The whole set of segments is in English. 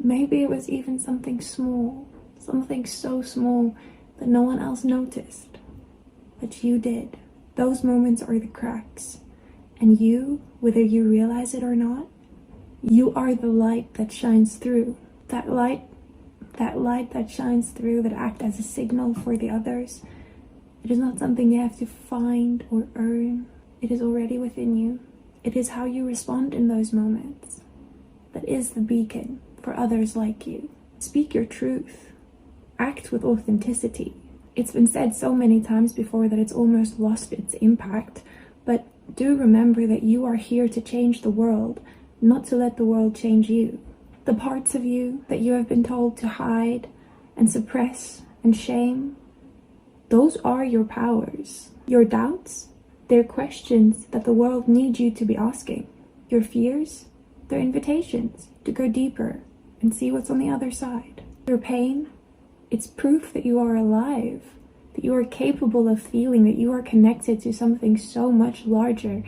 Maybe it was even something small, something so small that no one else noticed, but you did. Those moments are the cracks. And you, whether you realize it or not, you are the light that shines through. That light that shines through, that acts as a signal for the others. It is not something you have to find or earn. It is already within you. It is how you respond in those moments that is the beacon for others like you. Speak your truth. Act with authenticity. It's been said so many times before that it's almost lost its impact, but do remember that you are here to change the world, not to let the world change you. The parts of you that you have been told to hide and suppress and shame, those are your powers. Your doubts, they're questions that the world needs you to be asking. Your fears, they're invitations to go deeper and see what's on the other side. Your pain, it's proof that you are alive, that you are capable of feeling, that you are connected to something so much larger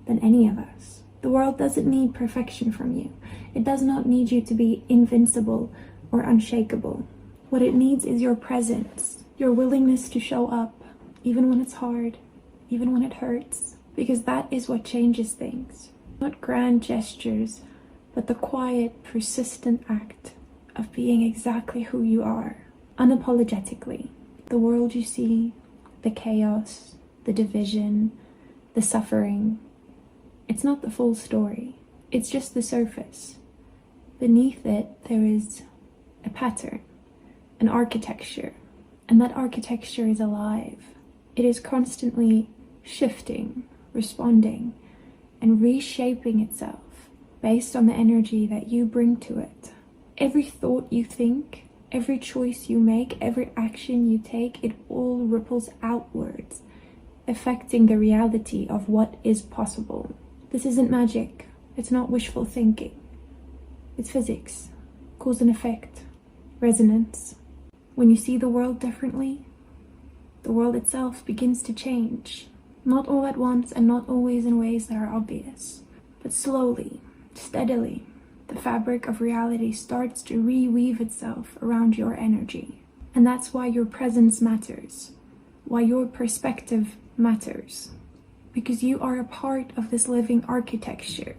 than any of us. The world doesn't need perfection from you. It does not need you to be invincible or unshakable. What it needs is your presence, your willingness to show up, even when it's hard, even when it hurts, because that is what changes things. Not grand gestures, but the quiet, persistent act of being exactly who you are, unapologetically. The world you see, the chaos, the division, the suffering, it's not the full story. It's just the surface. Beneath it, there is a pattern, an architecture, and that architecture is alive. It is constantly shifting, responding, and reshaping itself based on the energy that you bring to it. Every thought you think, every choice you make, every action you take, it all ripples outwards, affecting the reality of what is possible. This isn't magic. It's not wishful thinking. It's physics, cause and effect, resonance. When you see the world differently, the world itself begins to change. Not all at once and not always in ways that are obvious, but slowly, steadily, the fabric of reality starts to reweave itself around your energy. And that's why your presence matters, why your perspective matters. Because you are a part of this living architecture,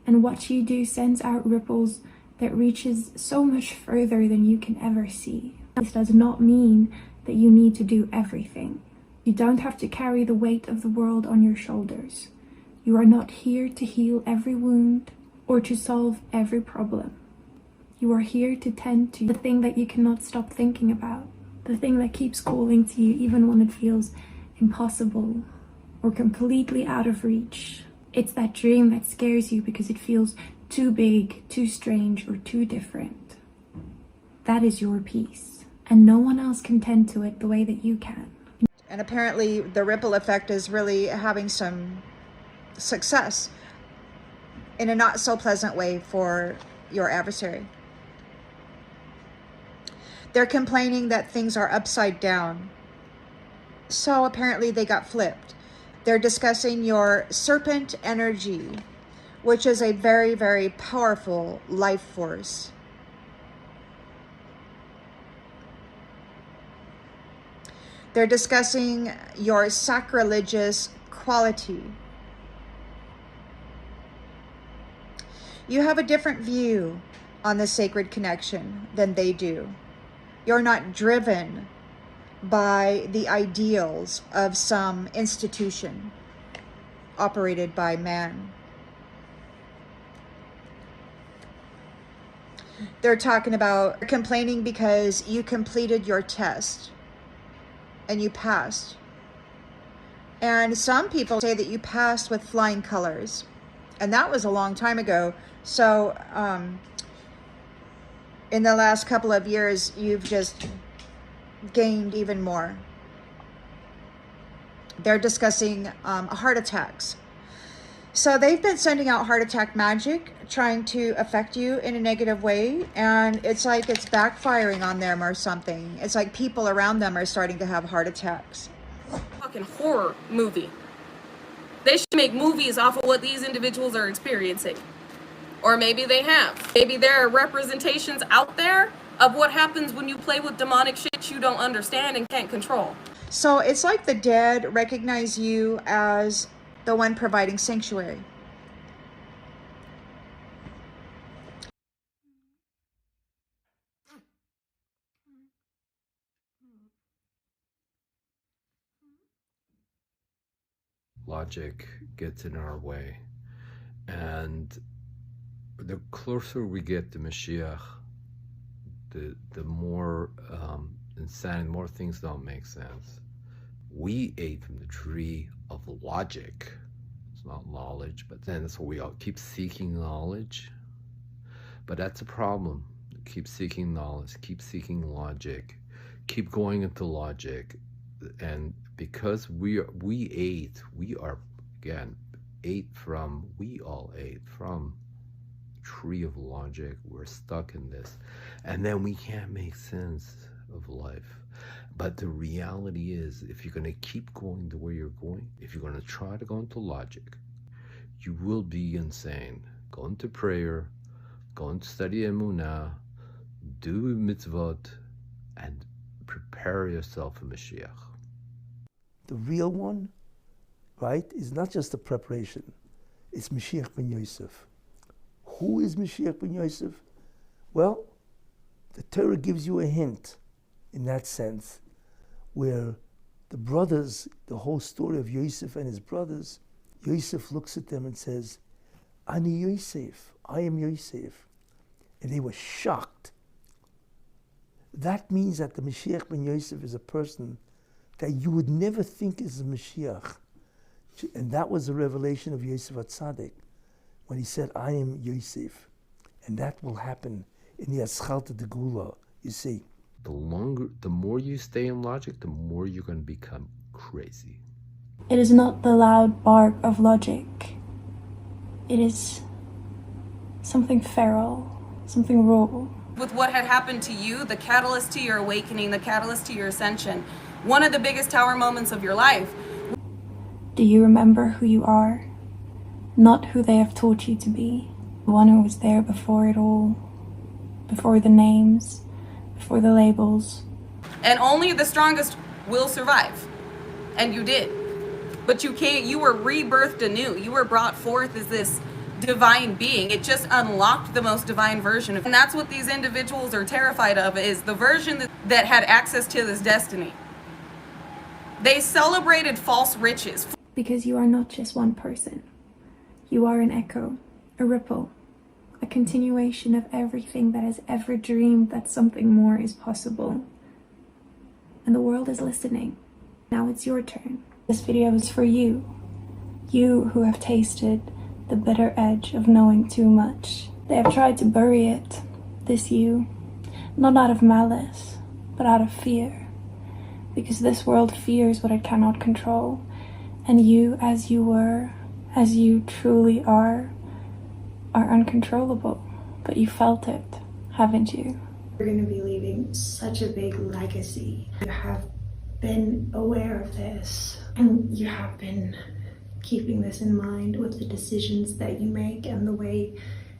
and what you do sends out ripples that reaches so much further than you can ever see. This does not mean that you need to do everything. You don't have to carry the weight of the world on your shoulders. You are not here to heal every wound or to solve every problem. You are here to tend to the thing that you cannot stop thinking about, the thing that keeps calling to you even when it feels impossible or completely out of reach. It's that dream that scares you because it feels too big, too strange, or too different. That is your peace, and no one else can tend to it the way that you can. And apparently the ripple effect is really having some success in a not so pleasant way for your adversary. They're complaining that things are upside down. So apparently they got flipped. They're discussing your serpent energy, which is a very, very powerful life force. They're discussing your sacrilegious quality. You have a different view on the sacred connection than they do. You're not driven by the ideals of some institution operated by man. They're talking about complaining because you completed your test and you passed. And some people say that you passed with flying colors, and that was a long time ago. So in the last couple of years, you've just gained even more. They're discussing heart attacks. So they've been sending out heart attack magic, trying to affect you in a negative way, and it's like it's backfiring on them or something. It's like people around them are starting to have heart attacks. Fucking horror movie. They should make movies off of what these individuals are experiencing. Or maybe they have. Maybe there are representations out there of what happens when you play with demonic shit you don't understand and can't control. So it's like the dead recognize you as the one providing sanctuary. Logic gets in our way, and the closer we get to Mashiach, the more insanity, more things don't make sense. We ate from the tree of logic. It's not knowledge, but then that's what we all keep seeking knowledge. But that's a problem. Keep seeking knowledge, keep seeking logic, keep going into logic, and because we all ate from tree of logic. We're stuck in this, and then we can't make sense of life. But the reality is, if you're going to keep going the way you're going, if you're going to try to go into logic, you will be insane. Go into prayer, go and study emunah, do mitzvot, and prepare yourself for Mashiach. The real one, right, is not just the preparation. It's Mashiach ben Yosef. Who is Mashiach ben Yosef? Well, the Torah gives you a hint in that sense, where the brothers, the whole story of Yosef and his brothers, Yosef looks at them and says, Ani Yosef, I am Yosef. And they were shocked. That means that the Mashiach ben Yosef is a person that you would never think is a Mashiach. And that was the revelation of Yosef HaTzadik, when he said, I am Yosef. And that will happen in the Aschalta de Gula, you see. The more you stay in logic, the more you're going to become crazy. It is not the loud bark of logic. It is something feral, something raw. With what had happened to you, the catalyst to your awakening, the catalyst to your ascension, one of the biggest tower moments of your life. Do you remember who you are? Not who they have taught you to be. The one who was there before it all. Before the names, before the labels. And only the strongest will survive. And you did. But you were rebirthed anew. You were brought forth as this divine being. It just unlocked the most divine version of. And that's what these individuals are terrified of, is the version that had access to this destiny. They celebrated false riches. Because you are not just one person. You are an echo, a ripple, a continuation of everything that has ever dreamed that something more is possible. And the world is listening. Now it's your turn. This video is for you. You who have tasted the bitter edge of knowing too much. They have tried to bury it, this you, not out of malice, but out of fear. Because this world fears what it cannot control. And you, as you were, as you truly are uncontrollable. But you felt it, haven't you? You're going to be leaving such a big legacy. You have been aware of this, and you have been keeping this in mind with the decisions that you make and the way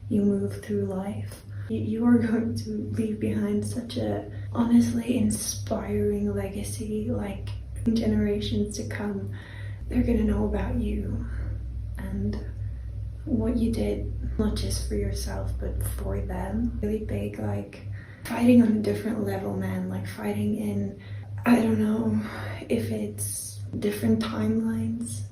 you move through life. You are going to leave behind such a honestly inspiring legacy. Like, generations to come, they're going to know about you and what you did, not just for yourself, but for them. Really big, like fighting on a different level, man. Like fighting in, I don't know if it's different timelines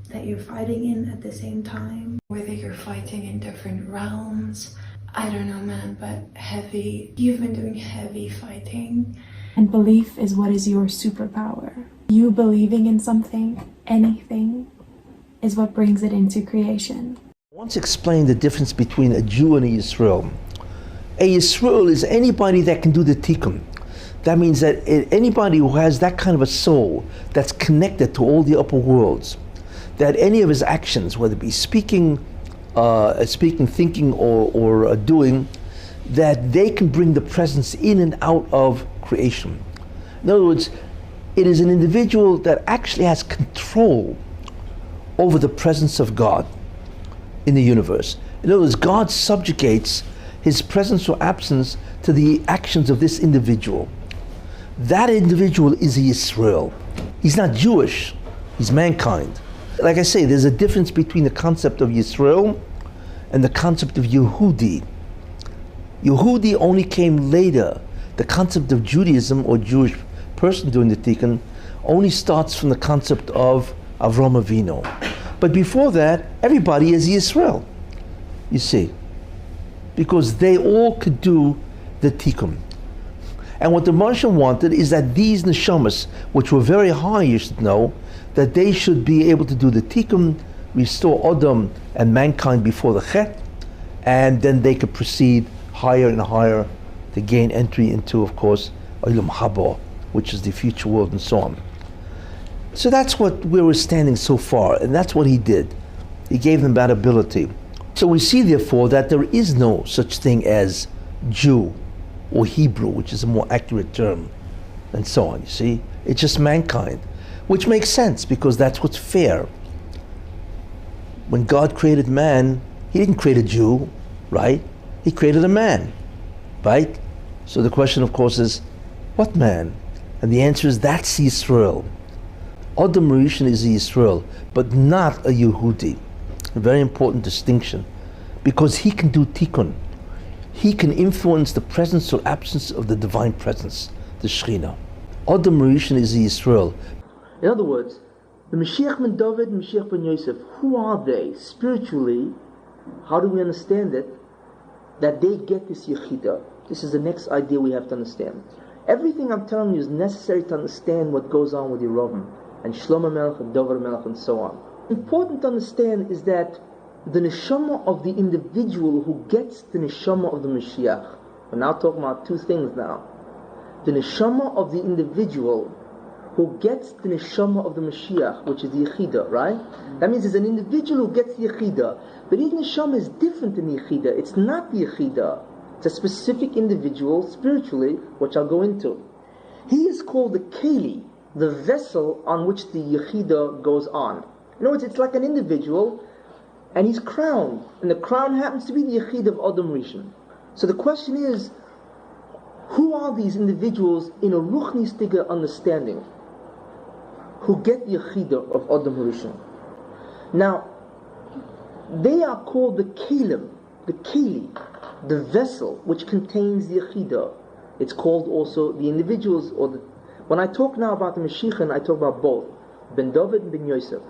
that you're fighting in at the same time, whether you're fighting in different realms. I don't know, man, but heavy. You've been doing heavy fighting. And belief is what is your superpower. You believing in something, anything, is what brings it into creation. I want to explain the difference between a Jew and a Yisrael. A Yisrael is anybody that can do the tikkun. That means that anybody who has that kind of a soul that's connected to all the upper worlds, that any of his actions, whether it be speaking, thinking, or doing, that they can bring the presence in and out of creation. In other words, it is an individual that actually has control over the presence of God in the universe. In other words, God subjugates his presence or absence to the actions of this individual. That individual is Yisrael. He's not Jewish, he's mankind. Like I say, there's a difference between the concept of Yisrael and the concept of Yehudi. Yehudi only came later. The concept of Judaism or Jewish person doing the tikkun only starts from the concept of Avram Avinu. But before that, everybody is Yisrael, you see, because they all could do the tikkun. And what the Moshe wanted is that these neshamas, which were very high, you should know, that they should be able to do the tikkun, restore Adam and mankind before the chet, and then they could proceed higher and higher to gain entry into, of course, Olam Haba, which is the future world, and so on. So that's what we were standing so far, and that's what he did. He gave them that ability. So we see, therefore, that there is no such thing as Jew or Hebrew, which is a more accurate term, and so on, you see. It's just mankind, which makes sense, because that's what's fair. When God created man, he didn't create a Jew, right? He created a man, right? So the question, of course, is, what man? And the answer is, that's Yisrael. Adam Rishon is Yisrael, but not a Yehudi. A very important distinction, because he can do tikkun. He can influence the presence or absence of the divine presence, the Shekhinah. Adam Rishon is Yisrael. In other words, the Mashiach ben David and Mashiach ben Yosef, who are they spiritually? How do we understand it? That they get this Yechidah. This is the next idea we have to understand. Everything I'm telling you is necessary to understand what goes on with Yerovim and Shlomo Melech and Dover Melech and so on. Important to understand is that the neshama of the individual who gets the neshama of the Mashiach, we're now talking about two things now. The neshama of the individual who gets the neshama of the Mashiach, which is the Yechidah, right? That means there's an individual who gets the Yechidah, but his neshama is different than the Yechidah. It's not the Yechidah. It's a specific individual spiritually, which I'll go into. He is called the Keli, the vessel on which the Yechidah goes on. In other words, it's like an individual, and he's crowned, and the crown happens to be the Yechidah of Adam Rishon. So the question is, who are these individuals in a Ruchnistige understanding who get the Yechidah of Adam Rishon? Now, they are called the Kelim, the Keli, the vessel which contains the Yechidah. It's called also the individuals, or the... When I talk now about the Mashiach, I talk about both, Ben David and Ben Yosef.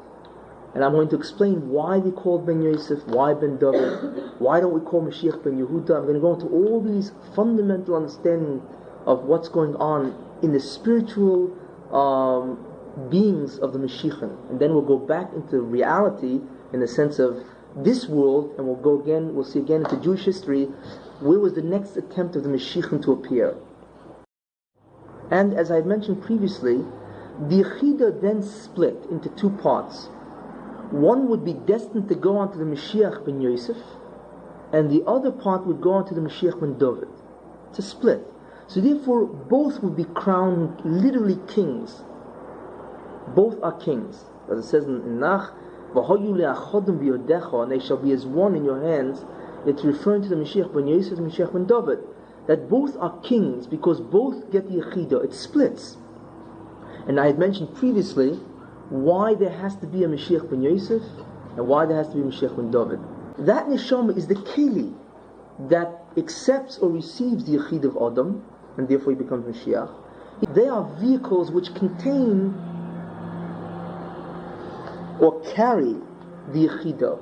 And I'm going to explain why they called Ben Yosef, why Ben David, why don't we call Mashiach Ben Yehuda. I'm going to go into all these fundamental understanding of what's going on in the spiritual beings of the Mashiach. And then we'll go back into reality in the sense of this world, and we'll see again into Jewish history, where was the next attempt of the Mashiach to appear. And as I had mentioned previously, the Yechidah then split into two parts. One would be destined to go on to the Mashiach ben Yosef, and the other part would go on to the Mashiach ben David. It's a split. So therefore, both would be crowned literally kings. Both are kings. As it says in Nach, and they shall be as one in your hands. It's referring to the Mashiach ben Yosef and Mashiach ben David. That both are kings because both get the Yechidah. It splits. And I had mentioned previously why there has to be a Mashiach ben Yosef and why there has to be a Mashiach ben David. That neshama is the Keli that accepts or receives the Yechidah of Adam, and therefore he becomes Mashiach. They are vehicles which contain or carry the Yechidah.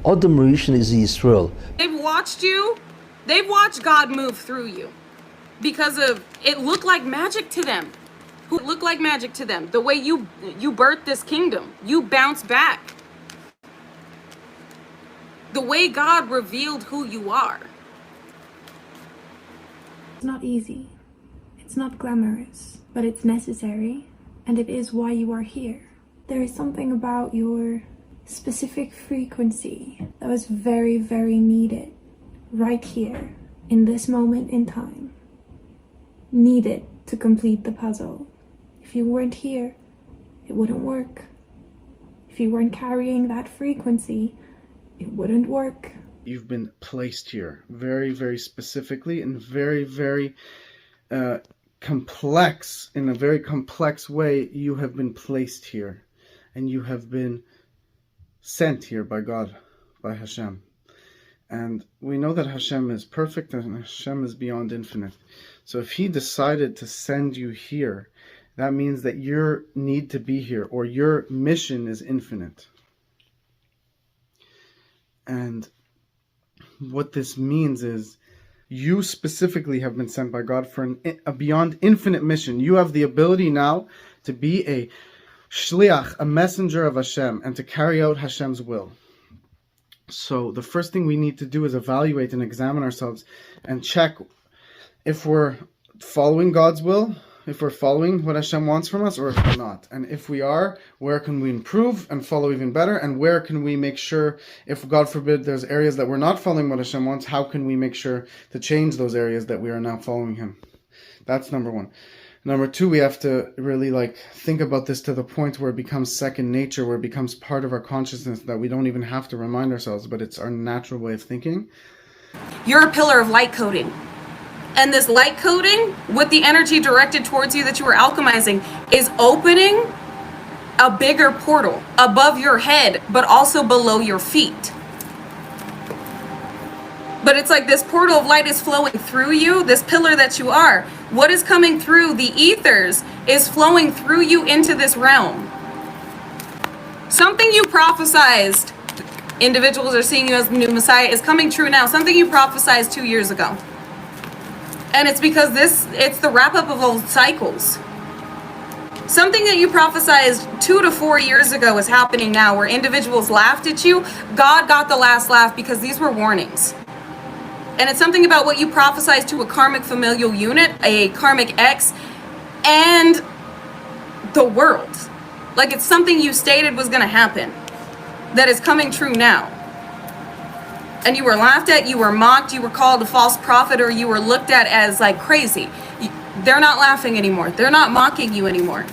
Adam Rishon is Yisrael. They've watched you. They've watched God move through you because of it looked like magic to them. Who looked like magic to them. The way you birthed this kingdom. You bounce back. The way God revealed who you are. It's not easy. It's not glamorous, but it's necessary, and it is why you are here. There is something about your specific frequency that was very, very needed right here in this moment in time. Needed to complete the puzzle. If you weren't here, it wouldn't work. If you weren't carrying that frequency, it wouldn't work. you've been placed here very, very specifically and very, very complex, in a very complex way. You have been placed here, and you have been sent here by God, by Hashem. And we know that Hashem is perfect and Hashem is beyond infinite. So if he decided to send you here, that means that your need to be here, or your mission, is infinite. And what this means is you specifically have been sent by God for a beyond infinite mission. You have the ability now to be a shliach, a messenger of Hashem, and to carry out Hashem's will. So the first thing we need to do is evaluate and examine ourselves and check if we're following God's will, if we're following what Hashem wants from us, or if we're not. And if we are, where can we improve and follow even better? And where can we make sure, if God forbid there's areas that we're not following what Hashem wants, how can we make sure to change those areas that we are not following him? That's number one. Number two, we have to really think about this to the point where it becomes second nature, where it becomes part of our consciousness, that we don't even have to remind ourselves, but it's our natural way of thinking. You're a pillar of light coding. And this light coding, with the energy directed towards you that you are alchemizing, is opening a bigger portal above your head, but also below your feet. But it's like this portal of light is flowing through you, this pillar that you are. What is coming through the ethers is flowing through you into this realm. Something you prophesized, individuals are seeing you as the new Messiah, is coming true now. Something you prophesized 2 years ago. And it's because it's the wrap up of old cycles. Something that you prophesized 2 to 4 years ago is happening now, where individuals laughed at you. God got the last laugh because these were warnings. And it's something about what you prophesized to a karmic familial unit, a karmic X, and the world. Like, it's something you stated was going to happen that is coming true now. And you were laughed at, you were mocked, you were called a false prophet, or you were looked at as like crazy. They're not laughing anymore. They're not mocking you anymore.